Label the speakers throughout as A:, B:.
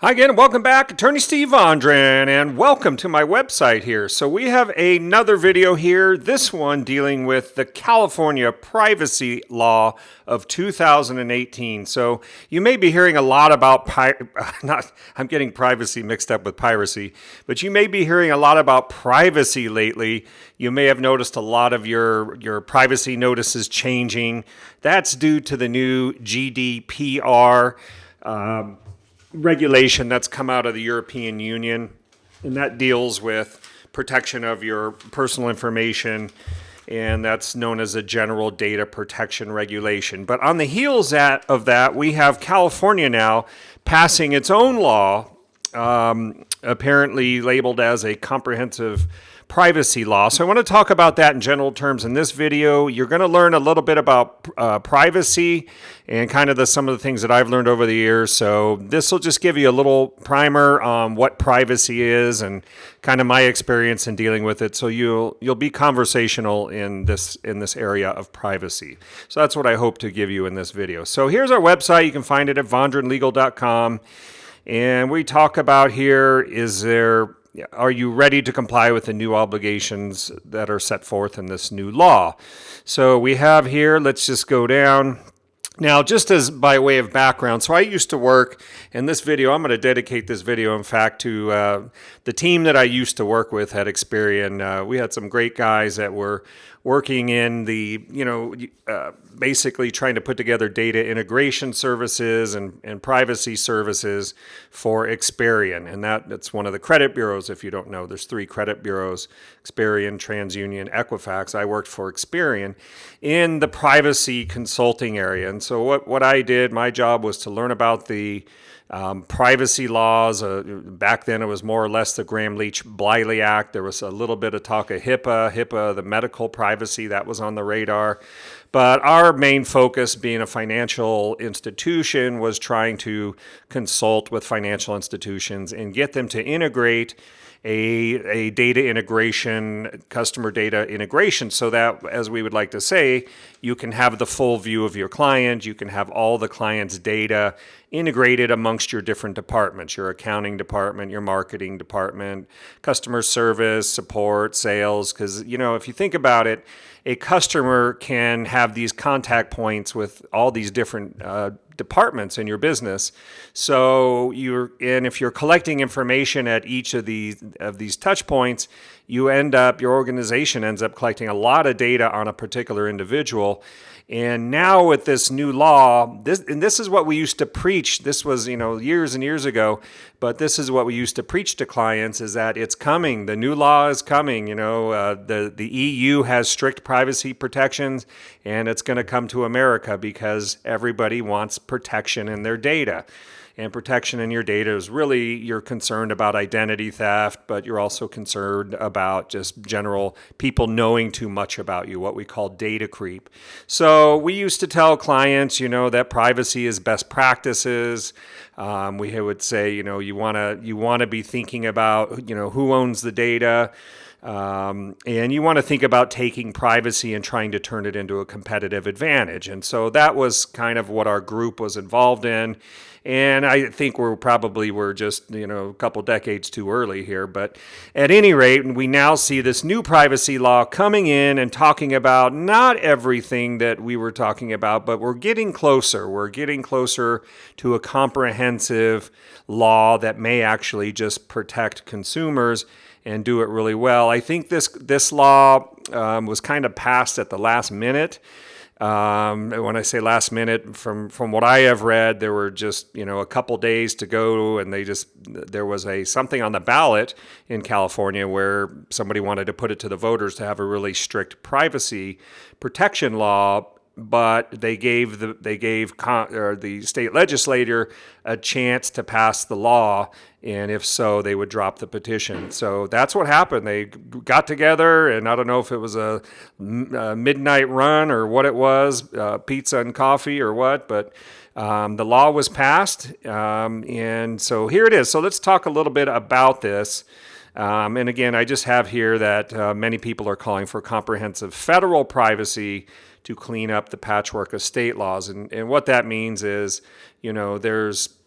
A: Hi again, and welcome back. Attorney Steve Vondran, and welcome to my website here. So we have another video here, this one dealing with the California Privacy Law of 2018. So you may be hearing a lot about, I'm getting privacy mixed up with piracy, but you may be hearing a lot about privacy lately. You may have noticed a lot of your privacy notices changing. That's due to the new GDPR regulation that's come out of the European Union, and that deals with protection of your personal information, and that's known as a general data protection regulation. But on the heels of that, we have California now passing its own law, apparently labeled as a comprehensive privacy law. So I want to talk about that in general terms in this video. You're going to learn a little bit about privacy and kind of some of the things that I've learned over the years. So this will just give you a little primer on what privacy is and kind of my experience in dealing with it. So you'll be conversational in this area of privacy. So that's what I hope to give you in this video. So here's our website. You can find it at vondranlegal.com. And we talk about here, are you ready to comply with the new obligations that are set forth in this new law? So we have here, let's just go down. Now, just as by way of background, so I used to work, in this video, I'm going to dedicate this video, in fact, to the team that I used to work with at Experian. We had some great guys that were working in the, basically trying to put together data integration services and privacy services for Experian. And that's one of the credit bureaus, if you don't know. There's 3 credit bureaus, Experian, TransUnion, Equifax. I worked for Experian in the privacy consulting area. And so what I did, my job was to learn about the privacy laws. Back then, it was more or less the Gramm-Leach-Bliley Act. There was a little bit of talk of HIPAA, the medical privacy, that was on the radar. But our main focus, being a financial institution, was trying to consult with financial institutions and get them to integrate a data integration, customer data integration, so that, as we would like to say, you can have the full view of your client, you can have all the client's data integrated amongst your different departments, your accounting department, your marketing department, customer service, support, sales, because, if you think about it, a customer can have these contact points with all these different departments in your business. So if you're collecting information at each of these touch points, your organization ends up collecting a lot of data on a particular individual. And now with this new law, this is what we used to preach. This was, years and years ago, but this is what we used to preach to clients, is that it's coming. The new law is coming. The EU has strict privacy protections, and it's going to come to America because everybody wants protection in their data. And protection in your data is really, you're concerned about identity theft, but you're also concerned about just general people knowing too much about you, what we call data creep. So we used to tell clients, that privacy is best practices. We would say, you want to be thinking about, who owns the data. And you want to think about taking privacy and trying to turn it into a competitive advantage. And so that was kind of what our group was involved in. And I think we're just, a couple decades too early here. But at any rate, we now see this new privacy law coming in and talking about not everything that we were talking about, but we're getting closer. We're getting closer to a comprehensive law that may actually just protect consumers and do it really well. I think this law was kind of passed at the last minute. When I say last minute, from what I have read, there were just a couple days to go, and there was something on the ballot in California where somebody wanted to put it to the voters to have a really strict privacy protection law. But they gave the state legislature a chance to pass the law, and if so, they would drop the petition. So that's what happened. They got together, and I don't know if it was a midnight run or what it was, pizza and coffee or what, but the law was passed, and so here it is. So let's talk a little bit about this. And again, I just have here that many people are calling for comprehensive federal privacy to clean up the patchwork of state laws. And what that means is,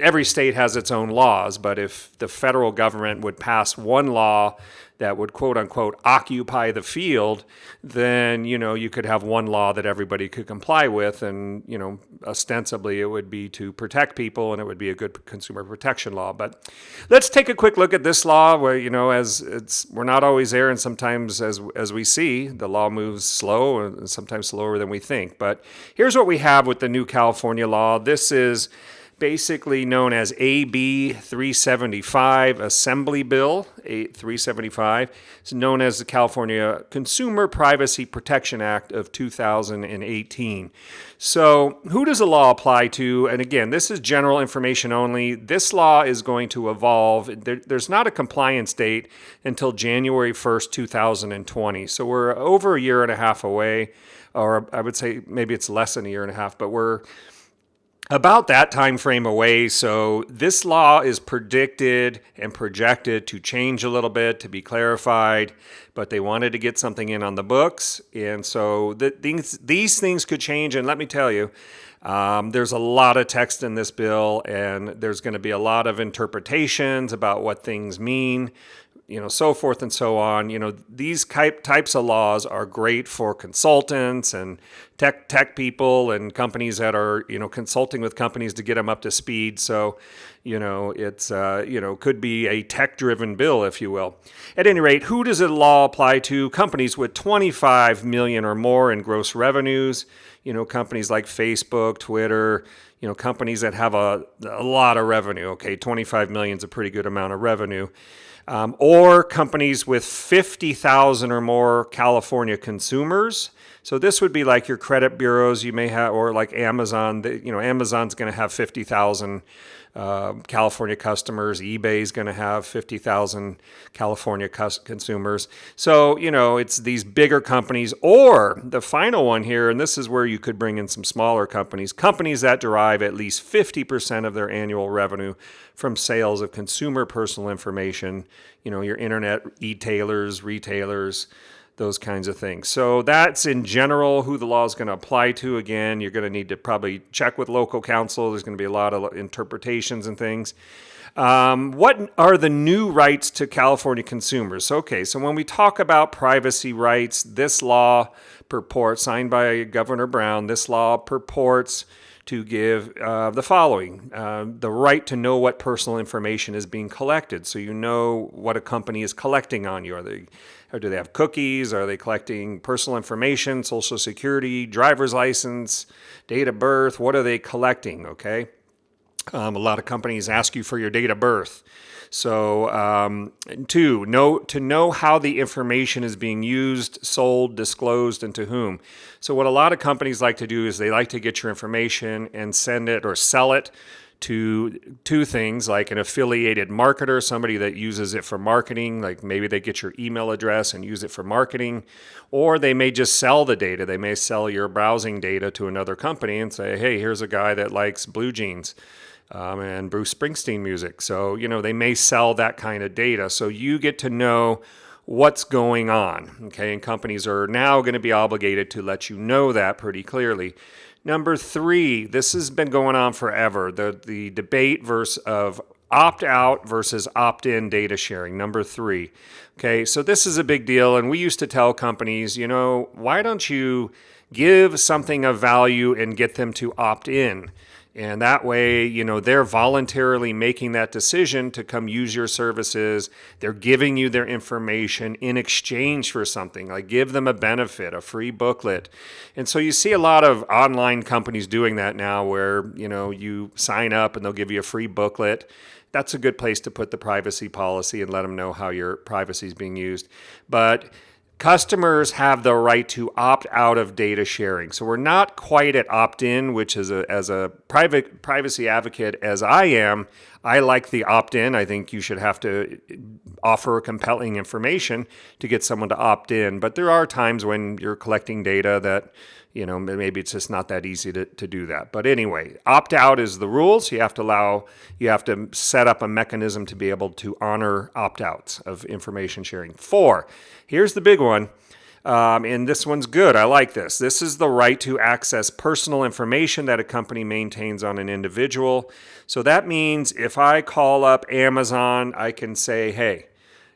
A: every state has its own laws, but if the federal government would pass one law that would quote unquote occupy the field, then, you could have one law that everybody could comply with. And, ostensibly it would be to protect people and it would be a good consumer protection law. But let's take a quick look at this law where, we're not always there. And sometimes as we see, the law moves slow and sometimes slower than we think. But here's what we have with the new California law. This is basically known as AB 375 Assembly Bill 375. It's known as the California Consumer Privacy Protection Act of 2018. So who does the law apply to? And again, this is general information only. This law is going to evolve. There's not a compliance date until January 1st, 2020. So we're over a year and a half away, or I would say maybe it's less than a year and a half, but we're about that time frame away. So this law is predicted and projected to change a little bit, to be clarified, but they wanted to get something in on the books. And so these things could change. And let me tell you, there's a lot of text in this bill, and there's going to be a lot of interpretations about what things mean, so forth and so on. These types of laws are great for consultants and tech people and companies that are, consulting with companies to get them up to speed. So, it's, could be a tech-driven bill, if you will. At any rate, who does the law apply to? Companies with 25 million or more in gross revenues, companies like Facebook, Twitter, companies that have a lot of revenue. Okay, 25 million is a pretty good amount of revenue. Or companies with 50,000 or more California consumers. So this would be like your credit bureaus you may have, or like Amazon. Amazon's going to have 50,000 California customers. eBay is going to have 50,000 California consumers. So, it's these bigger companies, or the final one here, and this is where you could bring in some smaller companies that derive at least 50% of their annual revenue from sales of consumer personal information, your internet e-tailers, retailers, those kinds of things. So that's in general who the law is going to apply to. Again, you're going to need to probably check with local counsel. There's going to be a lot of interpretations and things. What are the new rights to California consumers? Okay, so when we talk about privacy rights, this law purports, signed by Governor Brown, this law purports to give the following: the right to know what personal information is being collected. So you know what a company is collecting on you. Or do they have cookies? Are they collecting personal information, social security, driver's license, date of birth? What are they collecting, okay? A lot of companies ask you for your date of birth. So to know how the information is being used, sold, disclosed, and to whom. So what a lot of companies like to do is they like to get your information and send it or sell it to two things, like an affiliated marketer, somebody that uses it for marketing, like maybe they get your email address and use it for marketing, or they may just sell the data. They may sell your browsing data to another company and say, hey, here's a guy that likes blue jeans and Bruce Springsteen music. So, they may sell that kind of data. So you get to know what's going on, okay? And companies are now going to be obligated to let you know that pretty clearly. Number 3, this has been going on forever, the debate of opt-out versus opt-in data sharing, number 3. Okay, so this is a big deal, and we used to tell companies, why don't you give something of value and get them to opt in? And that way, they're voluntarily making that decision to come use your services. They're giving you their information in exchange for something, like give them a benefit, a free booklet. And so you see a lot of online companies doing that now where, you sign up and they'll give you a free booklet. That's a good place to put the privacy policy and let them know how your privacy is being used. But customers have the right to opt out of data sharing. So we're not quite at opt-in, which is as a private privacy advocate as I am, I like the opt-in. I think you should have to offer compelling information to get someone to opt in. But there are times when you're collecting data that, maybe it's just not that easy to do that. But anyway, opt-out is the rules. You have to set up a mechanism to be able to honor opt-outs of information sharing. 4, here's the big one. And this one's good. I like this. This is the right to access personal information that a company maintains on an individual. So that means if I call up Amazon, I can say, hey,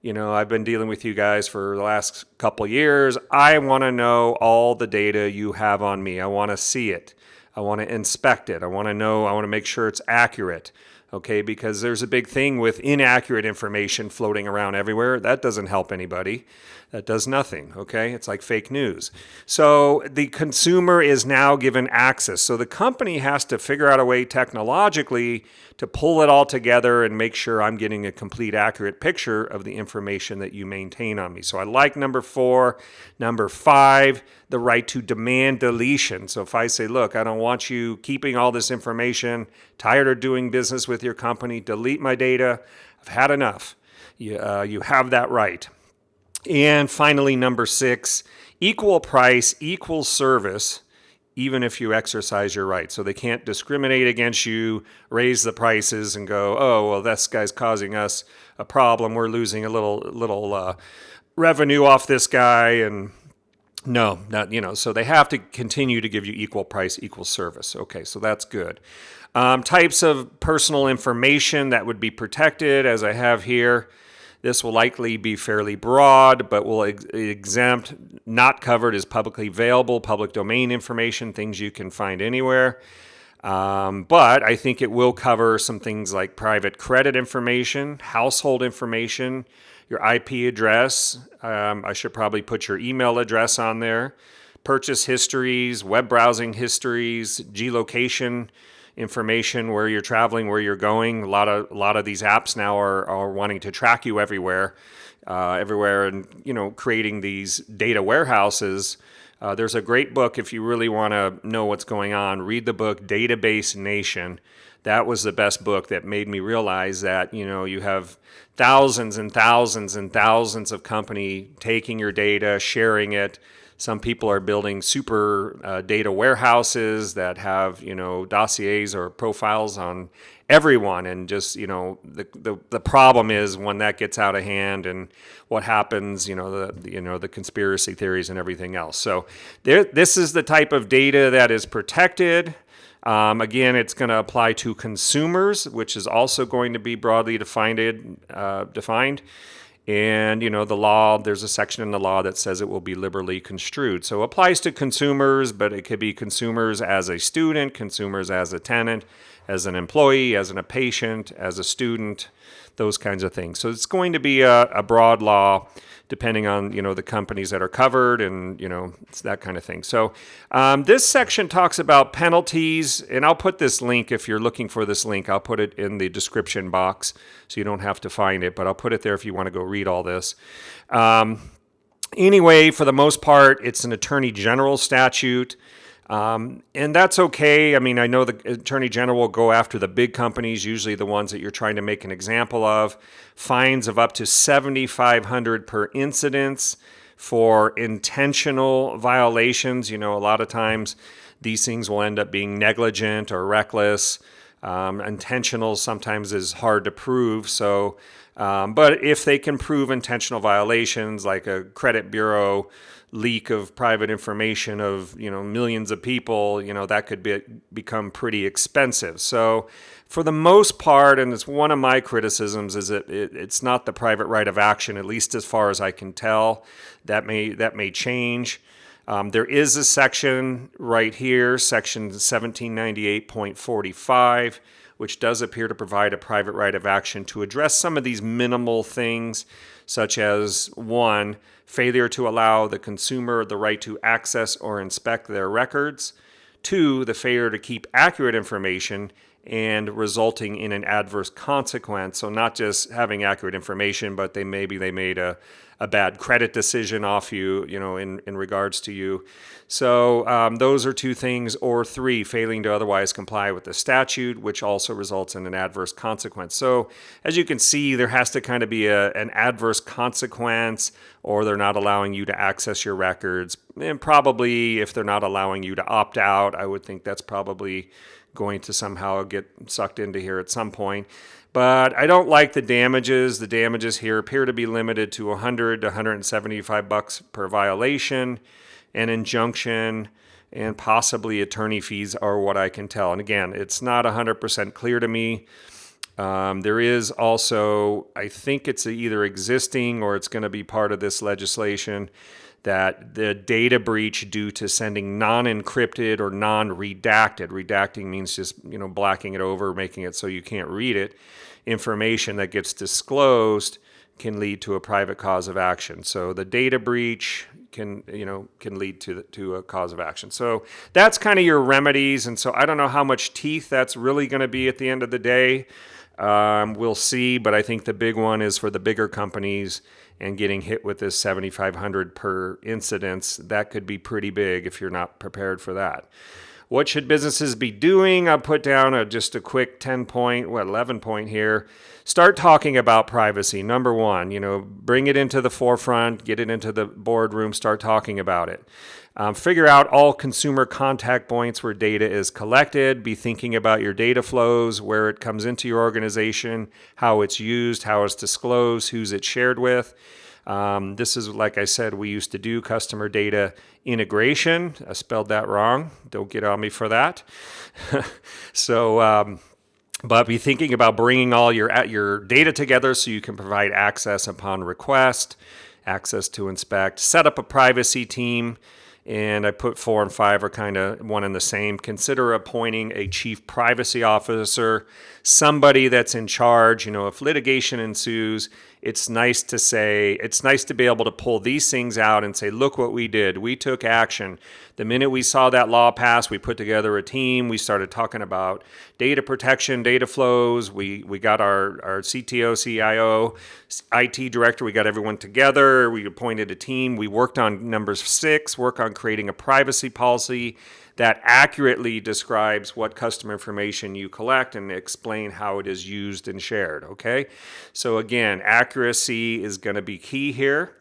A: I've been dealing with you guys for the last couple years. I want to know all the data you have on me. I want to see it. I want to inspect it. I want to make sure it's accurate. Okay, because there's a big thing with inaccurate information floating around everywhere. That doesn't help anybody. That does nothing, okay? It's like fake news. So the consumer is now given access. So the company has to figure out a way technologically to pull it all together and make sure I'm getting a complete, accurate picture of the information that you maintain on me. So I like number 4. Number 5, the right to demand deletion. So if I say, look, I don't want you keeping all this information, tired of doing business with your company, delete my data, I've had enough. You have that right. And finally, number 6, equal price, equal service, even if you exercise your right. So they can't discriminate against you, raise the prices, and go, oh, well, this guy's causing us a problem. We're losing a little revenue off this guy, and no, not. So they have to continue to give you equal price, equal service. Okay, so that's good. Types of personal information that would be protected, as I have here. This will likely be fairly broad, but will exempt, not covered as publicly available, public domain information, things you can find anywhere. But I think it will cover some things like private credit information, household information, your IP address. I should probably put your email address on there. Purchase histories, web browsing histories, geolocation information, where you're traveling, where you're going. A lot of these apps now are wanting to track you everywhere, and creating these data warehouses. There's a great book if you really want to know what's going on. Read the book Database Nation. That was the best book that made me realize that you have thousands and thousands and thousands of companies taking your data, sharing it. Some people are building super data warehouses that have, dossiers or profiles on everyone. And just, the problem is when that gets out of hand and what happens, the conspiracy theories and everything else. So this is the type of data that is protected. Again, it's going to apply to consumers, which is also going to be broadly defined. And, the law, there's a section in the law that says it will be liberally construed. So it applies to consumers, but it could be consumers as a student, consumers as a tenant, as an employee, as a patient, as a student, those kinds of things. So it's going to be a broad law depending on, the companies that are covered and, it's that kind of thing. So this section talks about penalties, and I'll put this link, if you're looking for this link, I'll put it in the description box so you don't have to find it, but I'll put it there if you want to go read all this. Anyway, for the most part, it's an attorney general statute. And that's okay. I mean, I know the Attorney General will go after the big companies, usually the ones that you're trying to make an example of. Fines of up to $7,500 per incidence for intentional violations. A lot of times these things will end up being negligent or reckless. Intentional sometimes is hard to prove. So, but if they can prove intentional violations, like a credit bureau leak of private information of millions of people, that could become pretty expensive. So for the most part, and it's one of my criticisms, is that it's not the private right of action, at least as far as I can tell. That may change. There is a section right here, section 1798.45, which does appear to provide a private right of action to address some of these minimal things, such as 1, failure to allow the consumer the right to access or inspect their records. 2, the failure to keep accurate information and resulting in an adverse consequence. So not just having accurate information, but they made a bad credit decision off you, in regards to you. So those are 2 things. Or 3, failing to otherwise comply with the statute, which also results in an adverse consequence. So as you can see, there has to kind of be an adverse consequence, or they're not allowing you to access your records. And probably if they're not allowing you to opt out, I would think that's probably going to somehow get sucked into here at some point. But I don't like the damages. The damages here appear to be limited to $100 to $175 per violation. An injunction and possibly attorney fees are what I can tell. And again, it's not 100% clear to me. There is also, I think it's either existing or it's going to be part of this legislation, that the data breach due to sending non-encrypted or non-redacted, redacting means just, blacking it over, making it so you can't read it, information that gets disclosed can lead to a private cause of action. So the data breach can lead to a cause of action. So that's kind of your remedies. And so I don't know how much teeth that's really going to be at the end of the day. We'll see, but I think the big one is for the bigger companies and getting hit with this $7,500 per incidence. That could be pretty big if you're not prepared for that. What should businesses be doing? I'll put down just a quick 11 point here. Start talking about privacy. Number one, bring it into the forefront, get it into the boardroom, start talking about it. Figure out all consumer contact points where data is collected. Be thinking about your data flows, where it comes into your organization, how it's used, how it's disclosed, who's it shared with. This is, like I said, we used to do customer data integration. I spelled that wrong. Don't get on me for that. But be thinking about bringing all your data together so you can provide access upon request, access to inspect, set up a privacy team. And I put 4 and 5 are kind of one and the same. Consider appointing a chief privacy officer, somebody that's in charge. If litigation ensues, it's nice to be able to pull these things out and say, look what we did. We took action. The minute we saw that law pass, we put together a team. We started talking about data protection, data flows. We got our CTO, CIO, IT director. We got everyone together. We appointed a team. We worked on number 6, work on creating a privacy policy that accurately describes what customer information you collect and explain how it is used and shared, okay? So again, accuracy is going to be key here.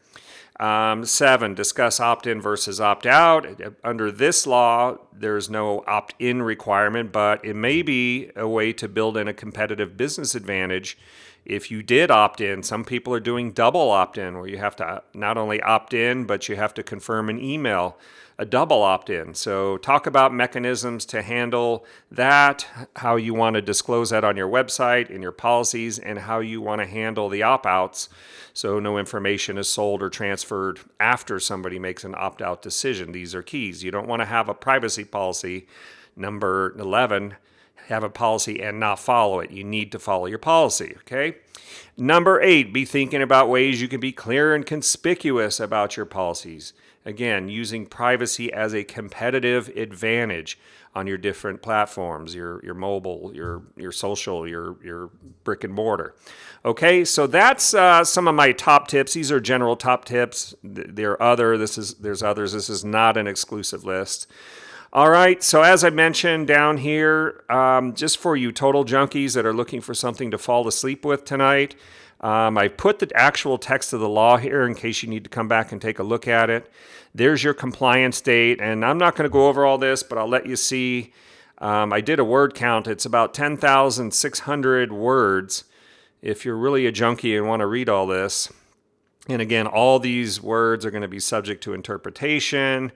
A: 7, discuss opt-in versus opt-out. Under this law, there's no opt-in requirement, but it may be a way to build in a competitive business advantage if you did opt in. Some people are doing double opt-in, where you have to not only opt in, but you have to confirm an email, a double opt-in. So talk about mechanisms to handle that, how you want to disclose that on your website, in your policies, and how you want to handle the opt-outs so no information is sold or transferred after somebody makes an opt-out decision. These are keys. You don't want to have a privacy policy, number 11, have a policy and not follow it. You need to follow your policy, okay? Number 8, be thinking about ways you can be clear and conspicuous about your policies. Again, using privacy as a competitive advantage on your different platforms, your mobile, your social, your brick and mortar. Okay, so that's some of my top tips. These are general top tips. There's others. This is not an exclusive list. All right, so as I mentioned down here, just for you total junkies that are looking for something to fall asleep with tonight, I put the actual text of the law here in case you need to come back and take a look at it. There's your compliance date, and I'm not going to go over all this, but I'll let you see. I did a word count. It's about 10,600 words if you're really a junkie and want to read all this. And again, all these words are going to be subject to interpretation.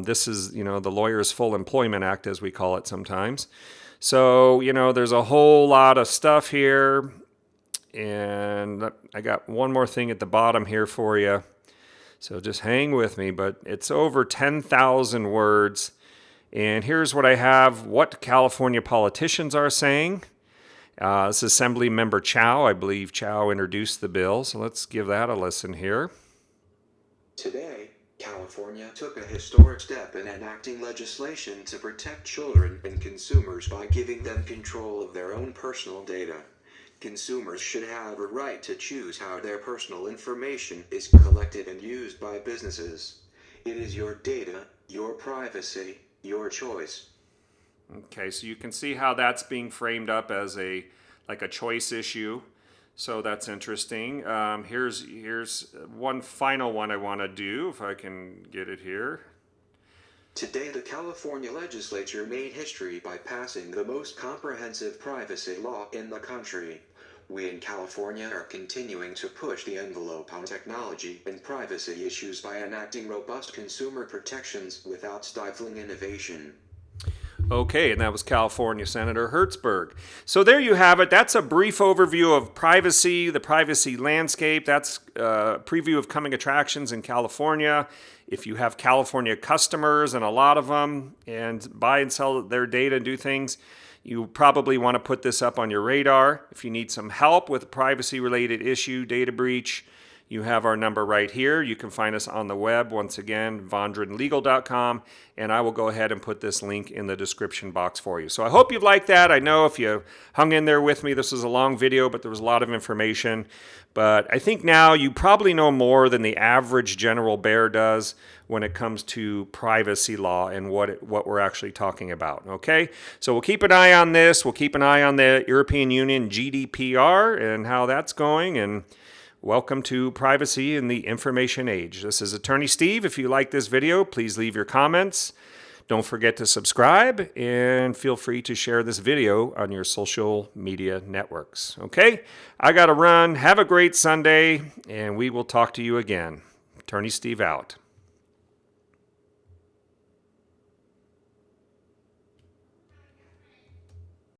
A: This is, the Lawyer's Full Employment Act, as we call it sometimes. So, there's a whole lot of stuff here. And I got one more thing at the bottom here for you. So just hang with me, but it's over 10,000 words. And here's what I have, what California politicians are saying. This is Assembly Member Chow. I believe Chow introduced the bill. So let's give that a listen here.
B: Today, California took a historic step in enacting legislation to protect children and consumers by giving them control of their own personal data. Consumers should have a right to choose how their personal information is collected and used by businesses. It is your data, your privacy, your choice.
A: Okay, so you can see how that's being framed up as a choice issue. So that's interesting. Here's one final one I want to do, if I can get it here.
B: Today, the California legislature made history by passing the most comprehensive privacy law in the country. We in California are continuing to push the envelope on technology and privacy issues by enacting robust consumer protections without stifling innovation.
A: Okay, and that was California Senator Hertzberg. So there you have it. That's a brief overview of privacy, the privacy landscape. That's a preview of coming attractions in California. If you have California customers, and a lot of them, and buy and sell their data and do things, you probably want to put this up on your radar. If you need some help with a privacy-related issue, data breach, you have our number right here. You can find us on the web, once again, vondranlegal.com, and I will go ahead and put this link in the description box for you. So I hope you've liked that. I know if you hung in there with me, this was a long video, but there was a lot of information. But I think now you probably know more than the average general bear does when it comes to privacy law and what we're actually talking about, okay? So we'll keep an eye on this. We'll keep an eye on the European Union GDPR and how that's going, and welcome to privacy in the information age. This is Attorney Steve. If you like this video, please leave your comments. Don't forget to subscribe, and feel free to share this video on your social media networks. Okay? I got to run. Have a great Sunday, and we will talk to you again. Attorney Steve out.